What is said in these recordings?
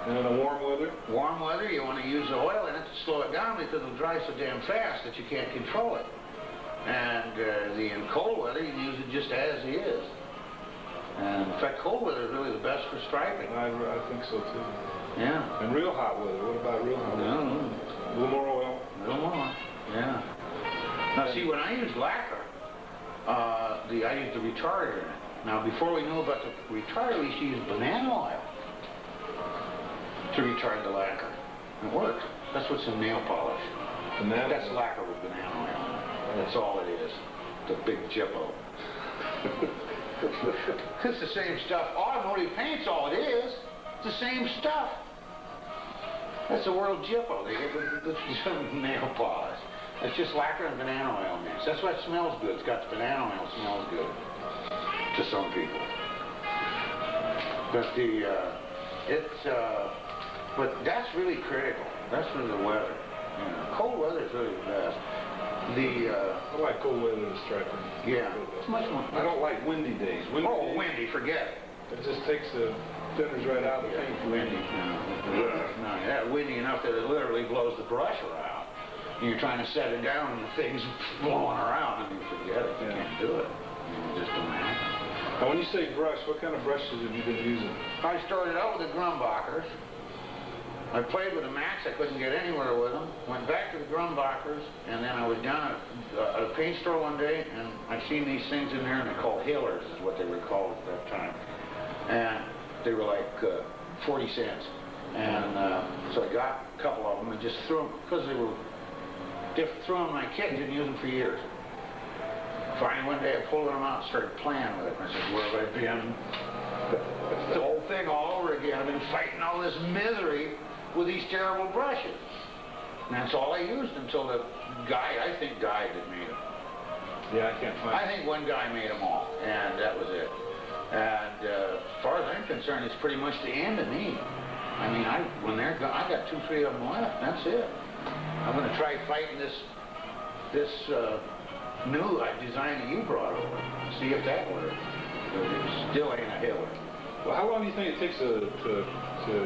And in a warm weather? Warm weather, you want to use the oil in it to slow it down because it'll dry so damn fast that you can't control it. And in cold weather, you can use it just as is. And in fact, cold weather is really the best for striping. I think so too. Yeah. And real hot weather, what about real hot weather? A little more oil? A little more, yeah. Now see, when I use lacquer, I use the retarder in it. Now before we knew about the retarder, we used to use banana oil to retard the lacquer. It works. That's what's in nail polish. That's lacquer with banana oil. That's all it is. It's a big jippo. It's the same stuff. Automotive paint's all it is. It's the same stuff. That's the world jippo. They get the nail polish. It's just lacquer and banana oil mixed. That's why it smells good. It's got the banana oil. It smells good to some people. But but that's really critical. That's really the weather. You know, cold weather is really the best. I like cold weather to striping. Yeah. It's much more. I don't like windy days. Windy, forget it. It just takes the thinners right out of the paint. Windy. No, yeah, windy enough that it literally blows the brush around. And you're trying to set it down and the thing's blowing around and you forget it. You can't do it. It just don't happen. Now when you say brush, what kind of brushes have you been using? I started out with the Grumbacher's. I played with the Max, I couldn't get anywhere with them. Went back to the Grumbacher's, and then I was down at a paint store one day, and I seen these things in there, and they're called Hillers, is what they were called at that time. And they were like 40 cents. And so I got a couple of them and just threw them, because they were threw them in my kit and didn't use them for years. Finally one day I pulled them out and started playing with it, and I said, where have I been? The whole thing all over again. I've been fighting all this misery with these terrible brushes. And that's all I used until the guy, I think, died that made them. Yeah, I can't find I think one guy made them all, and that was it. And as far as I'm concerned, it's pretty much the end of me. I mean, when they're gone, I got 2, 3 of them left. That's it. I'm going to try fighting this new design that you brought over. See if that works. But it still ain't a Hiller. Well, how long do you think it takes to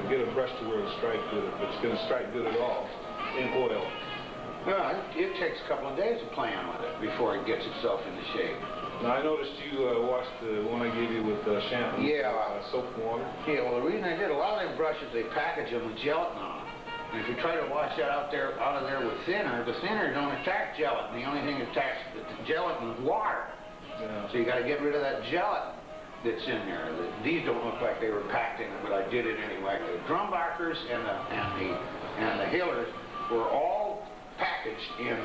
get a brush to where it'll strike good, if it's going to strike good at all, in oil? Well, it takes a couple of days of playing with it before it gets itself into shape. Now, I noticed you washed the one I gave you with shampoo, soap and water. Yeah, well, the reason I did, a lot of them brushes, they package them with gelatin on them. And if you try to wash that out of there with thinner, the thinner don't attack gelatin. The only thing that attacks the gelatin is water. Yeah. So you got to get rid of that gelatin that's in there. These don't look like they were packed in it, but I did it anyway. The Grumbacher's and the Hillers were all packaged in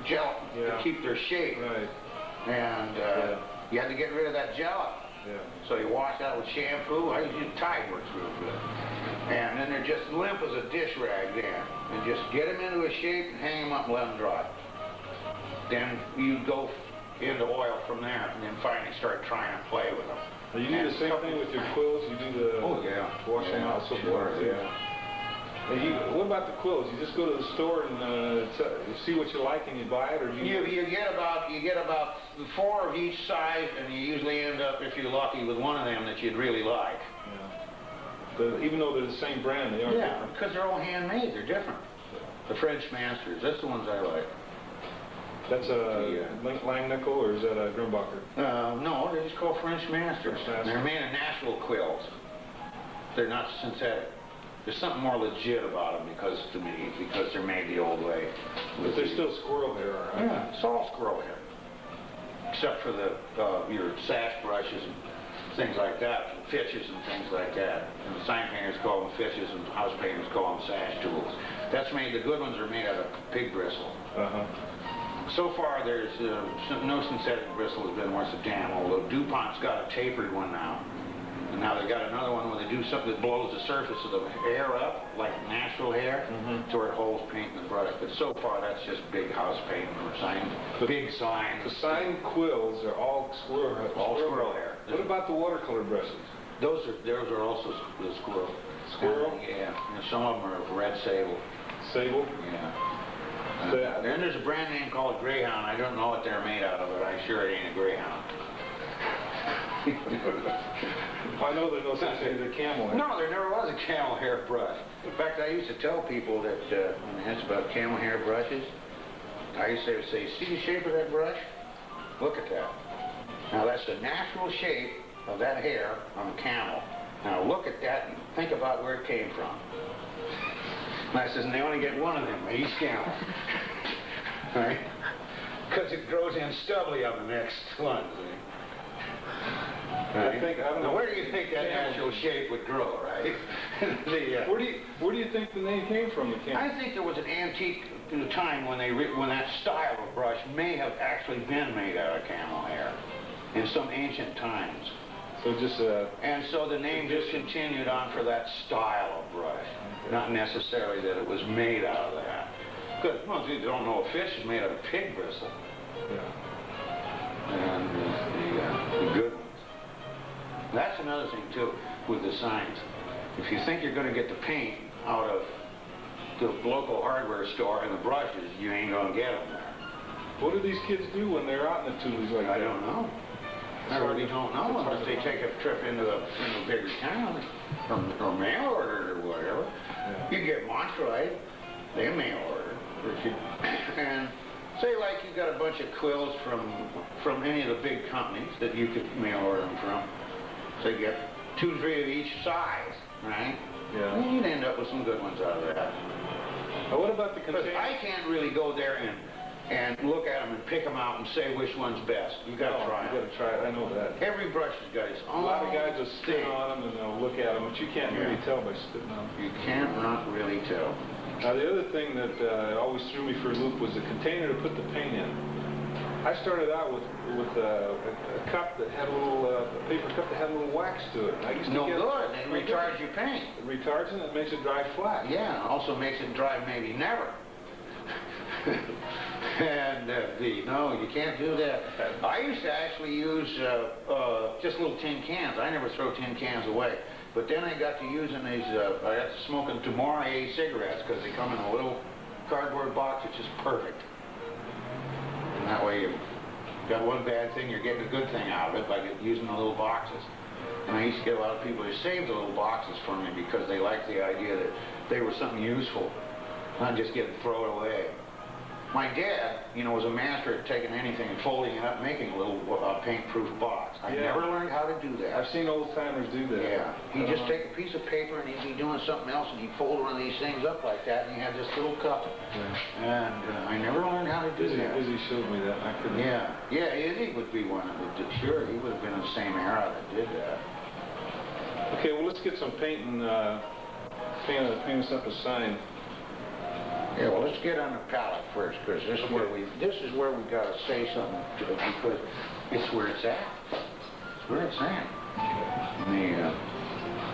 gelatin to keep their shape. Right. And you had to get rid of that gelatin. Yeah. So you wash that with shampoo. I use Tide works real good. And then they're just limp as a dish rag then. And just get them into a shape and hang them up and let them dry. Then you go into oil from there and then finally start trying to play with them. Now you do the same thing with your quills? You do the wash them out soap water? And what about the quills? You just go to the store and you see what you like and you buy it, or you get about 4 of each size, and you usually end up, if you're lucky, with one of them that you'd really like. Yeah. Even though they're the same brand, they are different. Because they're all handmade. They're different. The French Masters. That's the ones I like. That's a Lang Nickel, or is that a Grumbacher? No, they're just called French Masters. They're made of natural quills. They're not synthetic. There's something more legit about them because they're made the old way. But they're still squirrel hair, right? Yeah, it's all squirrel hair. Except for your sash brushes and things like that, fitches and things like that. And the sign painters call them fitches and house painters call them sash tools. That's made, the good ones are made out of pig bristle. So far there's no synthetic bristle has been worth a damn, although DuPont's got a tapered one now. And now they've got another one where they do something that blows the surface of the hair up, like natural hair, to where it holds paint in the brush. But so far, that's just big house paint or sign, big signs. The sign quills are all squirrel hair. What about the watercolor brushes? Those are also the squirrel. Squirrel? Yeah. And some of them are red sable. Sable? Yeah. Then there's a brand name called Greyhound. I don't know what they're made out of, but I'm sure it ain't a Greyhound. I know there's no such thing as a camel hair. No, there never was a camel hair brush. In fact, I used to tell people that when they asked about camel hair brushes, I used to say, see the shape of that brush? Look at that. Now that's the natural shape of that hair on a camel. Now look at that and think about where it came from. And I says, and they only get one of them each camel. Right? Because it grows in stubbly on the next one. Right? I don't know. Now where do you think that natural shape would grow, right? Where do you think the name came from, the camel? I think there was an antique time when that style of brush may have actually been made out of camel hair in some ancient times. So just and so the name just continued on for that style of brush, not necessarily that it was made out of that. Because most people don't know a fish is made out of pig bristle. Yeah. And the good ones. That's another thing too with the signs. If you think you're going to get the paint out of the local hardware store and the brushes, you ain't going to get them there. What do these kids do when they're out in the tulies like that? I don't know. I really don't know unless they take a trip into a bigger town or mail order or whatever. Yeah. You get Montroy, they mail order. And say like you got a bunch of quills from any of the big companies that you could mail order them from. So you get 2 or 3 of each size, right? Yeah. And you'd end up with some good ones out of that. Now what about the container? Because I can't really go there and look at them and pick them out and say which one's best. You got to try it. You got to try it. I know that. Every brush has got its own. A lot of guys will spit on them and they'll look at them, but you can't really tell by spitting on them. You can't not really tell. Now the other thing that always threw me for a loop was the container to put the paint in. I started out with a cup that had a little a paper cup that had a little wax to it. I used to No good. It retards your paint. It retards it and it makes it dry flat. Yeah, also makes it dry maybe never. And no, you can't do that. I used to actually use just little tin cans. I never throw tin cans away. But then I got to using these, I got to smoking Tomorrow cigarettes because they come in a little cardboard box. It's just perfect. And that way you've got one bad thing, you're getting a good thing out of it by using the little boxes. And I used to get a lot of people who saved the little boxes for me because they liked the idea that they were something useful, not just getting thrown away. My dad, you know, was a master at taking anything and folding it up, making a little paint-proof box. I never learned how to do that. I've seen old-timers do that. Yeah. He'd just take a piece of paper and he'd be doing something else and he'd fold one of these things up like that and he had this little cup. Yeah. And I never learned how to do that. Izzy showed me that. I couldn't. Yeah. Yeah, Izzy would be one that would do. Sure, he would have been in the same era that did that. Okay, well, let's get some paint and paint us up a sign. Yeah, well, let's get on the palette first, because this is where we got to say something to it, because it's where it's at. It's where it's at.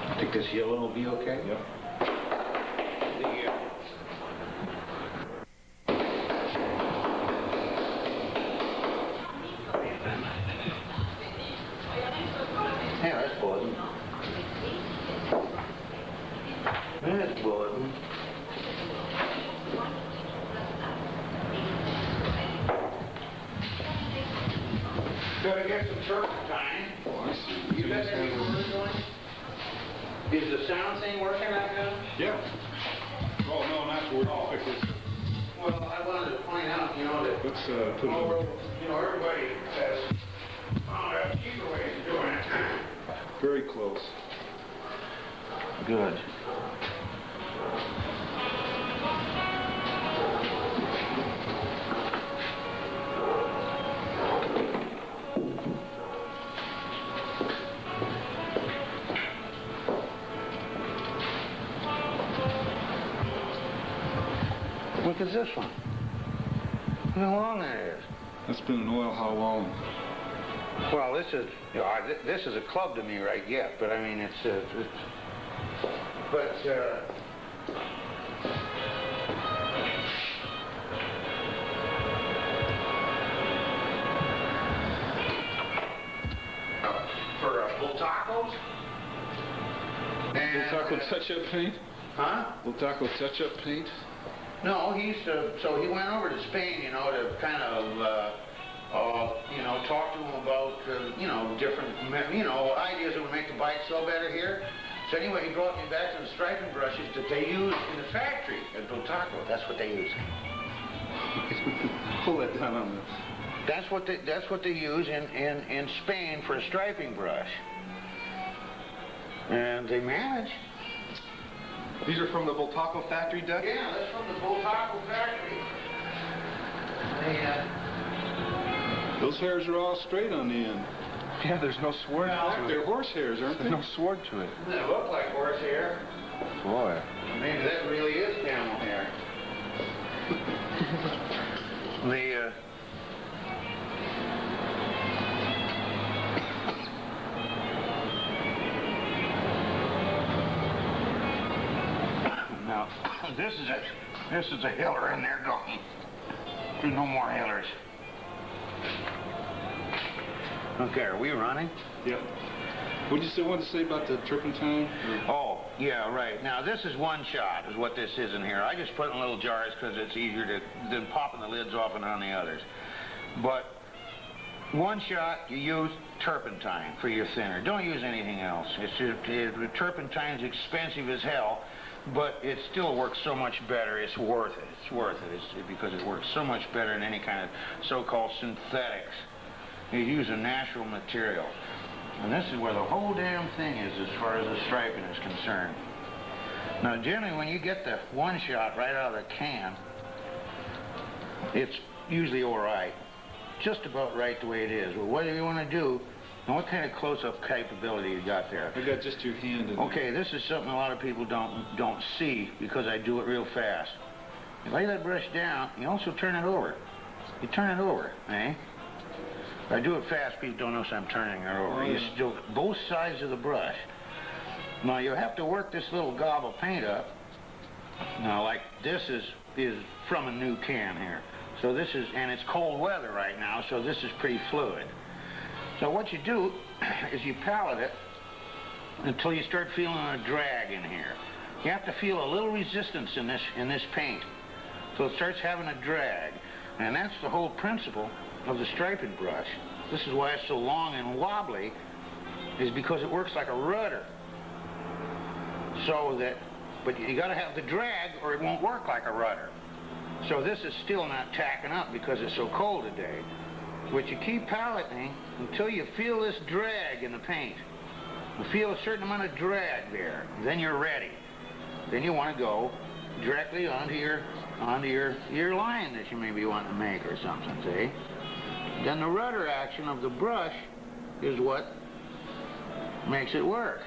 I think this yellow will be okay. Yep. Yeah, that's bulletin. That's bulletin. Gotta get some turpentine. You got that recorder going? Is the sound thing working right now? Yeah. Oh, no, not working. Oh. Well, I wanted to point out, you know, that let's put it you know, everybody has found out cheaper ways of doing it. very close. Good. Look at this one. Look how long that is. That's been an oil how long? Well, this is, you know, this is a club to me right yet, but I mean, for Bultacos. Bultaco touch-up paint? Huh? Bultaco touch-up paint? No, he used to, so he went over to Spain, you know, to kind of you know, talk to them about, you know, different, you know, ideas that would make the bike sell better here. So anyway, he brought me back to the striping brushes that they use in the factory at Botaco. That's what they use. Pull that down on this. That's what they use in Spain for a striping brush. And they manage. These are from the Botaco factory, Doug? Yeah, that's from the Botaco factory. Those hairs are all straight on the end. Yeah, there's no sword to it. They're horse hairs, aren't they? There's no sword to it. They look like horse hair. Boy. Maybe that really is camel hair. Now, this is a hiller in there going. There's no more hillers. Okay, are we running? Yep. What did you want to say about the turpentine? Oh, yeah, right. Now, this is one shot, is what this is in here. I just put it in little jars because it's easier than popping the lids off and on the others. But one shot, you use turpentine for your thinner. Don't use anything else. Turpentine's expensive as hell, but it still works so much better. It's worth it. It's worth it. Because it works so much better than any kind of so-called synthetics. You use a natural material. And this is where the whole damn thing is as far as the striping is concerned. Now, generally, when you get the one shot right out of the can, it's usually all right. Just about right the way it is. But what do you want to do, and what kind of close-up capability you got there? I got just your hand in Okay, this is something a lot of people don't see because I do it real fast. You lay that brush down, you also turn it over. You turn it over, eh? If I do it fast, people don't notice I'm turning it over. You still both sides of the brush. Now you have to work this little gob of paint up. Now, like this is from a new can here. So this is, and it's cold weather right now, so this is pretty fluid. So what you do is you palette it until you start feeling a drag in here. You have to feel a little resistance in this paint. So it starts having a drag. And that's the whole principle of the striping brush. This is why it's so long and wobbly, is because it works like a rudder. So that, but you gotta have the drag or it won't work like a rudder. So this is still not tacking up because it's so cold today. But you keep paleting until you feel this drag in the paint. You feel a certain amount of drag there, then you're ready. Then you want to go directly onto your line that you maybe want to make or something, see? Then the rudder action of the brush is what makes it work.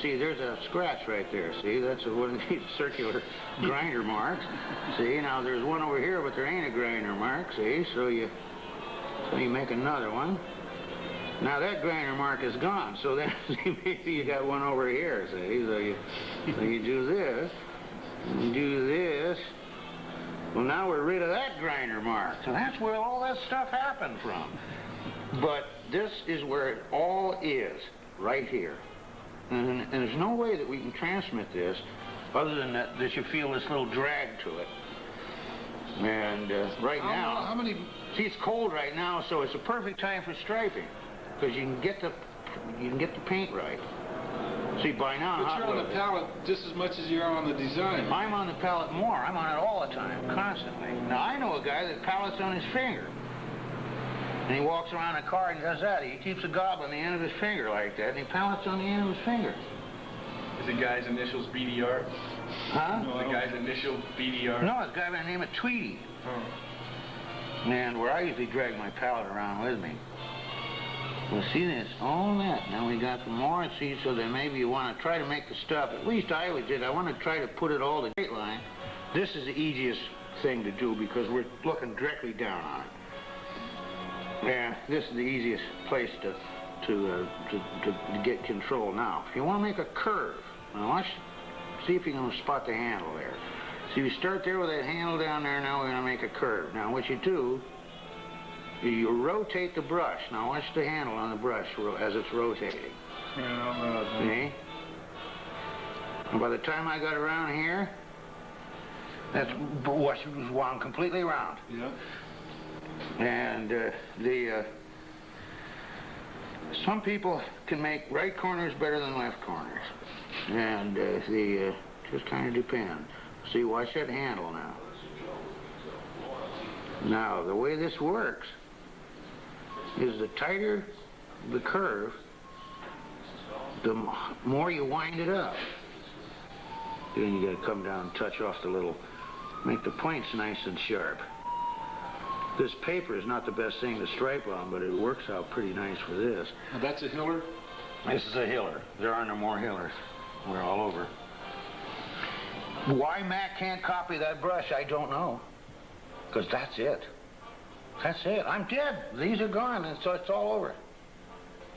See, there's a scratch right there. See, that's one of these circular grinder marks. See, now there's one over here, but there ain't a grinder mark. See, so you make another one. Now that grinder mark is gone. So then maybe you got one over here. See, so you do this, and do this. Well, now we're rid of that grinder mark. So that's where all that stuff happened from. But this is where it all is, right here. And there's no way that we can transmit this other than that you feel this little drag to it. And right now, how many? See, it's cold right now, so it's a perfect time for striping because you can get the paint right. See, by now, but you're on the palette just as much as you're on the design. I'm on the palette more. I'm on it all the time, constantly. Now I know a guy that palettes on his finger. And he walks around a car and does that. He keeps a gob on the end of his finger like that, and he palettes on the end of his finger. Is the guy's initials BDR? Huh? No, the guy's initial BDR? No, it's a guy by the name of Tweety. Oh. And where I usually drag my palette around with me. Well, see this, all that. Now we got some more, see, so that maybe you want to try to make the stuff, at least I always did, I want to try to put it all to straight line. This is the easiest thing to do because we're looking directly down on it. Yeah, this is the easiest place to get control. Now, if you want to make a curve, now watch, see if you can spot the handle there. So you start there with that handle down there, now we're going to make a curve. Now what you do, you rotate the brush. Now watch the handle on the brush as it's rotating. Yeah, see? And by the time I got around here, That's was wound completely around. Yeah. And some people can make right corners better than left corners. And just kind of depends. See, watch that handle now. Now, the way this works is the tighter the curve, the more you wind it up. Then you got to come down and touch off the little, make the points nice and sharp. This paper is not the best thing to stripe on, but it works out pretty nice for this. Now that's a hiller? This is a hiller. There are no more hillers. We're all over. Why Mac can't copy that brush, I don't know. Because that's it. That's it. I'm dead. These are gone, and so it's all over.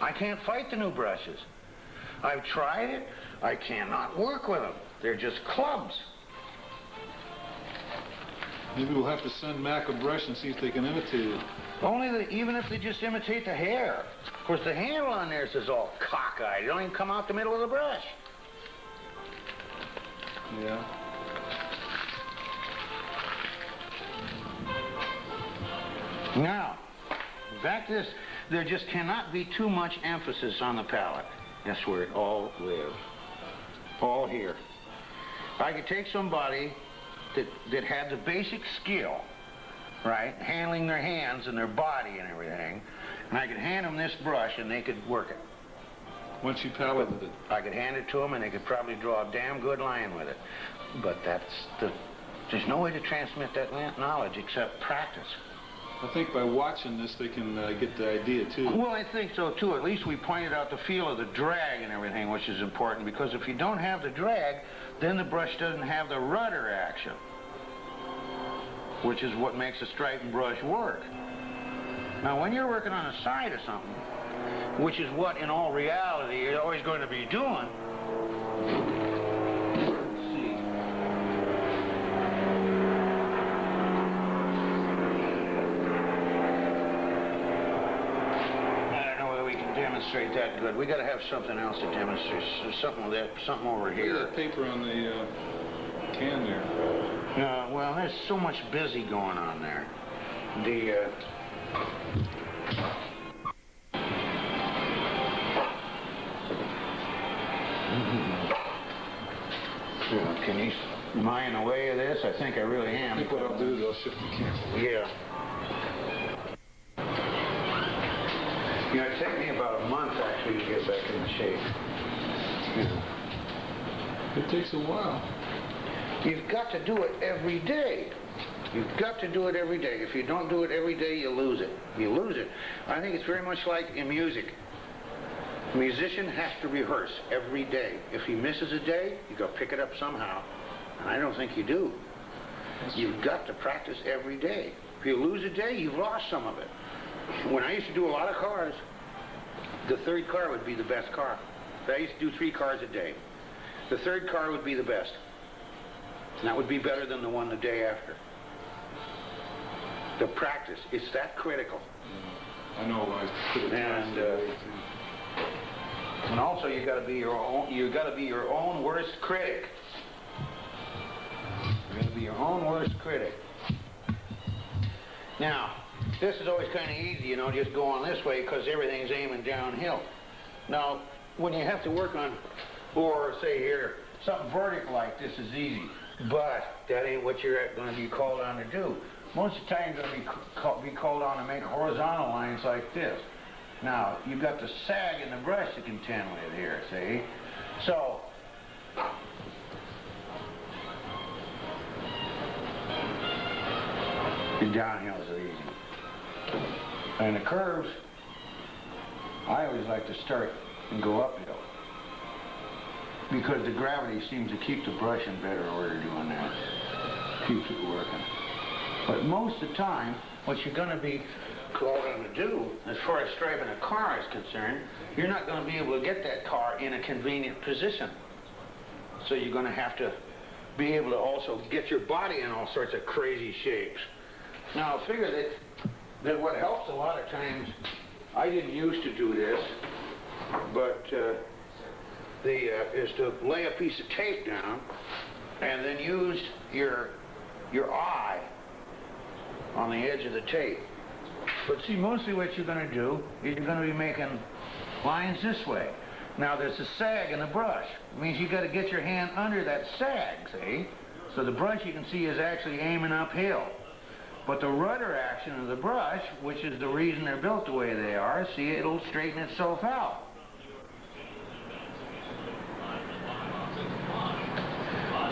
I can't fight the new brushes. I've tried it. I cannot work with them. They're just clubs. Maybe we'll have to send Mac a brush and see if they can imitate it. Even if they just imitate the hair. Of course, the handle on theirs is all cockeyed. It don't even come out the middle of the brush. Yeah. Now, back to this. There just cannot be too much emphasis on the palette. That's where it all lives. All here. I could take somebody that had the basic skill, right, handling their hands and their body and everything, and I could hand them this brush and they could work it. Once you paleted it. I could hand it to them and they could probably draw a damn good line with it. But there's no way to transmit that knowledge except practice. I think by watching this, they can get the idea, too. Well, I think so, too. At least we pointed out the feel of the drag and everything, which is important, because if you don't have the drag, then the brush doesn't have the rudder action, which is what makes a striping brush work. Now, when you're working on a side of something, which is what, in all reality, you're always going to be doing, demonstrate that good. We got to have something else to demonstrate. Something over here. Look at that paper on the can there. Well, there's so much busy going on there. Am I in the way of this? I think I really am. I think what I'll do is I'll shift the camera. Yeah. You know, it took me about a month, actually, to get back in shape. It takes a while. You've got to do it every day. You've got to do it every day. If you don't do it every day, you lose it. You lose it. I think it's very much like in music. A musician has to rehearse every day. If he misses a day, you got to pick it up somehow. And I don't think you do. You've got to practice every day. If you lose a day, you've lost some of it. When I used to do a lot of cars, the third car would be the best car. I used to do 3 cars a day. The third car would be the best. And that would be better than the one the day after. The practice, it's that critical. I know when I put it and also you got to be your own worst critic. You're going to be your own worst critic. Now, this is always kind of easy, you know, just go on this way because everything's aiming downhill. Now, when you have to work on, or say here, something vertical like this is easy, but that ain't what you're going to be called on to do. Most of the time you're going to be called on to make horizontal lines like this. Now, you've got the sag in the brush to contend with here, see? So, the downhill is easy. And the curves, I always like to start and go uphill, because the gravity seems to keep the brush in better order doing that. Keeps it working. But most of the time, what you're going to be called on to do, as far as striping a car is concerned, you're not going to be able to get that car in a convenient position. So you're going to have to be able to also get your body in all sorts of crazy shapes. Now, I figure that what helps a lot of times, I didn't used to do this, but is to lay a piece of tape down and then use your your eye on the edge of the tape. But see, mostly what you're going to do is you're going to be making lines this way. Now there's a sag in the brush. It means you got to get your hand under that sag, see? So the brush you can see is actually aiming uphill. But the rudder action of the brush, which is the reason they're built the way they are, see, it'll straighten itself out.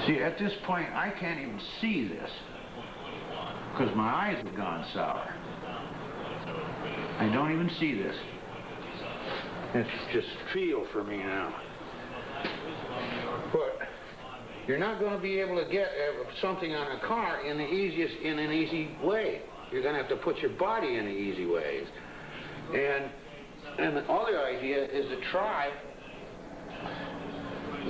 See, at this point, I can't even see this because my eyes have gone sour. I don't even see this. It's just feel for me now. But you're not going to be able to get something on a car in an easy way. You're going to have to put your body in the easy ways. And the other idea is to try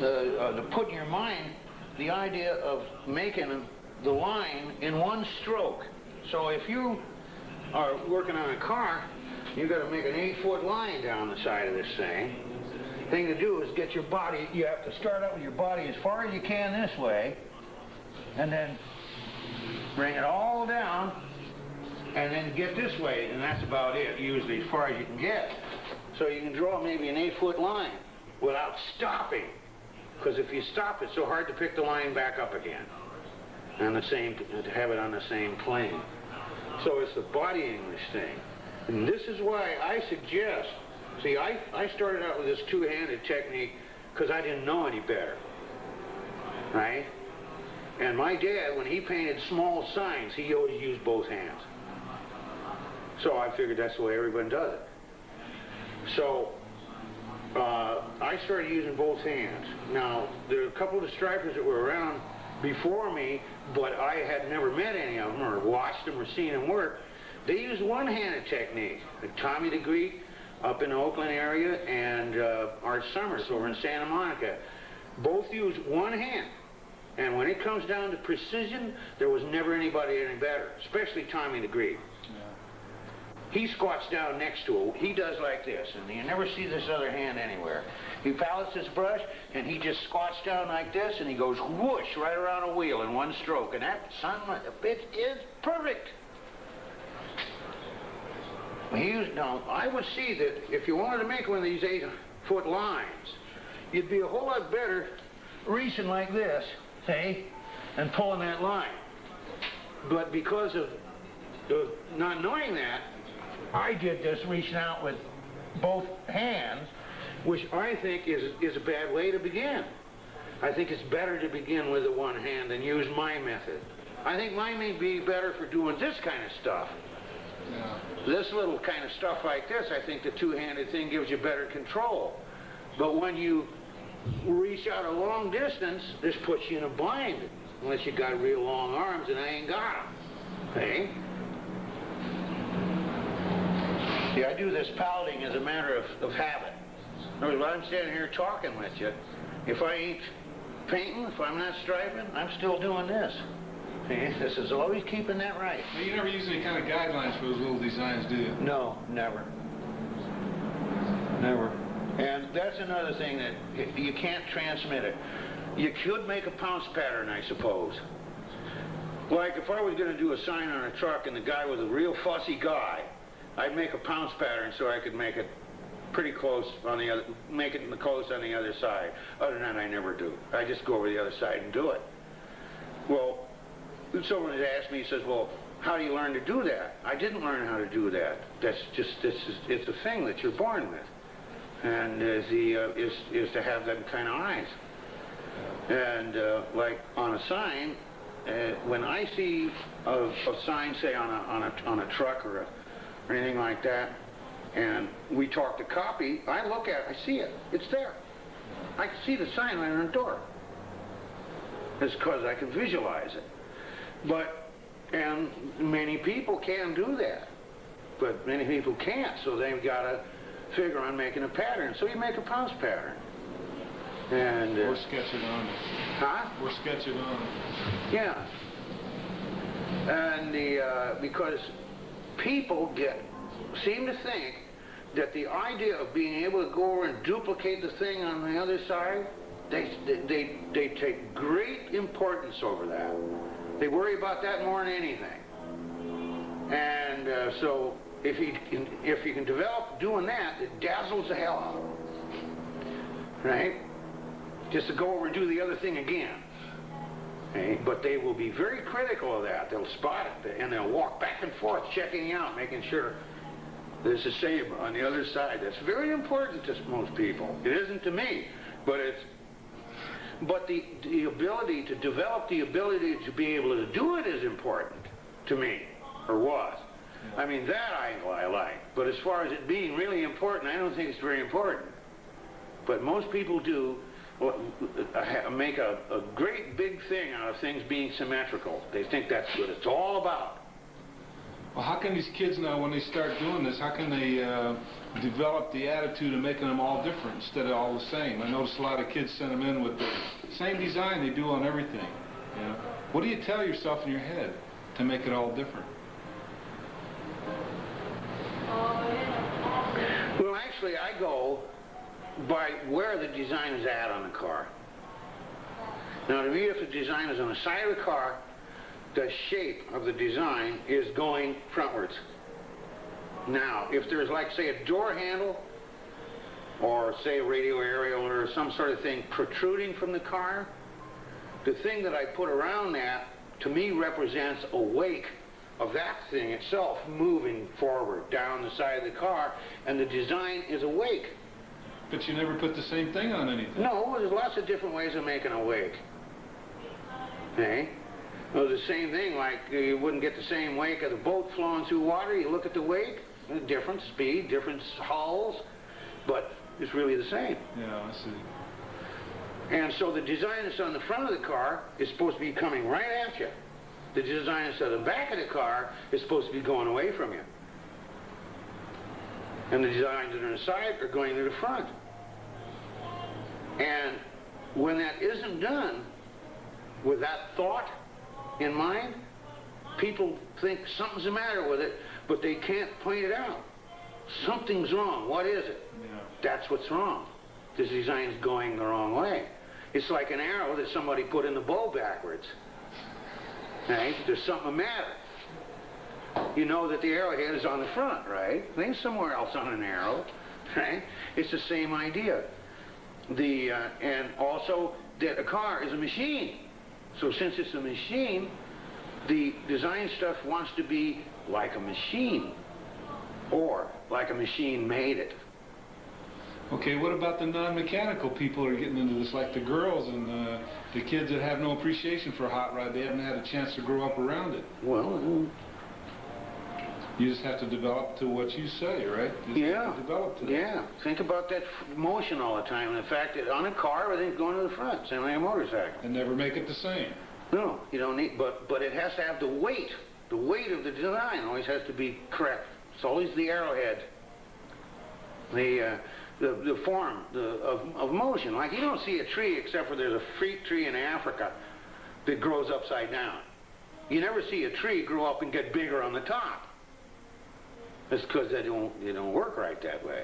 to put in your mind the idea of making the line in one stroke. So if you are working on a car, you've got to make an 8-foot line down the side of this thing. The thing to do is get your body, you have to start out with your body as far as you can this way, and then bring it all down, and then get this way, and that's about it, usually as far as you can get. So you can draw maybe an 8-foot line without stopping, because if you stop, it's so hard to pick the line back up again, and to have it on the same plane. So it's the body English thing. And this is why I suggest, see, I started out with this two-handed technique because I didn't know any better, right? And my dad, when he painted small signs, he always used both hands. So I figured that's the way everyone does it. So I started using both hands. Now, there are a couple of the stripers that were around before me, but I had never met any of them or watched them or seen them work. They used one-handed technique. Like Tommy the Greek up in the Oakland area and Art Summers over in Santa Monica. Both used one hand. And when it comes down to precision, there was never anybody any better, especially Tommy the Greek. He squats down next to it. He does like this, and you never see this other hand anywhere. He palettes his brush, and he just squats down like this, and he goes whoosh right around a wheel in one stroke. And that son of a bitch is perfect. Now, I would see that if you wanted to make one of these 8-foot lines, you'd be a whole lot better reaching like this, see, and pulling that line. But because of not knowing that, I did this reaching out with both hands, which I think is a bad way to begin. I think it's better to begin with the one hand and use my method. I think mine may be better for doing this kind of stuff. Yeah. This little kind of stuff like this, I think the two-handed thing gives you better control. But when you reach out a long distance, this puts you in a bind, unless you got real long arms, and I ain't got them. Hey? See, I do this palleting as a matter of habit. In other words, while I'm standing here talking with you, if I ain't painting, if I'm not striping, I'm still doing this. See, this is always keeping that right. Well, you never use any kind of guidelines for those little designs, do you? No, never. Never. And that's another thing that you can't transmit it. You could make a pounce pattern, I suppose. Like if I was going to do a sign on a truck and the guy was a real fussy guy, I'd make a pounce pattern so I could make it pretty close on the other, make it close on the other side. Other than that, I never do. I just go over the other side and do it. Well, someone has asked me, he says, well, how do you learn to do that? I didn't learn how to do that. That's just, it's a thing that you're born with. And is to have them kind of eyes. And like on a sign, when I see a sign, say on a truck or anything like that, and we talk to copy, I look at it, I see it, it's there. I can see the sign right on the door. It's because I can visualize it. And many people can do that, but many people can't, so they've got to figure on making a pattern. So you make a pounce pattern. And or sketch it on it. Huh? Or sketch it on it. Yeah. And because people seem to think that the idea of being able to go over and duplicate the thing on the other side, they take great importance over that. They worry about that more than anything. And so if you can develop doing that, it dazzles the hell out of them, right? Just to go over and do the other thing again. Okay? But they will be very critical of that. They'll spot it, and they'll walk back and forth, checking out, making sure there's the same on the other side. That's very important to most people. It isn't to me, but it's. But the ability to develop the ability to be able to do it is important to me, or was. I mean, that I like. But as far as it being really important, I don't think it's very important. But most people do make a great big thing out of things being symmetrical. They think that's what it's all about. Well, how can these kids now, when they start doing this, how can they develop the attitude of making them all different instead of all the same? I notice a lot of kids send them in with the same design they do on everything. You know? What do you tell yourself in your head to make it all different? Well, actually, I go by where the design is at on the car. Now, to me, if the design is on the side of the car, the shape of the design is going frontwards. Now, if there's, like, say, a door handle, or, say, a radio aerial, or some sort of thing protruding from the car, the thing that I put around that, to me, represents a wake of that thing itself moving forward down the side of the car, and the design is a wake. But you never put the same thing on anything. No, there's lots of different ways of making a wake. Okay? Well, the same thing, like you wouldn't get the same wake of the boat flowing through water. You look at the wake, different speed, different hulls, but it's really the same. Yeah, I see. And so the design that's on the front of the car is supposed to be coming right at you. The design that's on the back of the car is supposed to be going away from you. And the designs that are on the side are going to the front. And when that isn't done with that thought in mind, people think something's the matter with it, but they can't point it out. Something's wrong. What is it? Yeah. That's what's wrong. This design's going the wrong way. It's like an arrow that somebody put in the bow backwards. Right? There's something the matter. You know that the arrowhead is on the front, right? It ain't somewhere else on an arrow, right? It's the same idea. And also that a car is a machine. So since it's a machine, the design stuff wants to be like a machine, or like a machine made it. Okay, what about the non-mechanical people who are getting into this, like the girls and the kids that have no appreciation for a hot rod? They haven't had a chance to grow up around it. Well, you just have to develop to what you say, right? Yeah. Develop to that. Yeah. Think about that motion all the time, and the fact that on a car, everything's going to the front, same like a motorcycle. And never make it the same. No, you don't need, but it has to have the weight. The weight of the design always has to be correct. It's always the arrowhead. The form of motion. Like, you don't see a tree except for there's a freak tree in Africa that grows upside down. You never see a tree grow up and get bigger on the top. It's because they don't work right that way.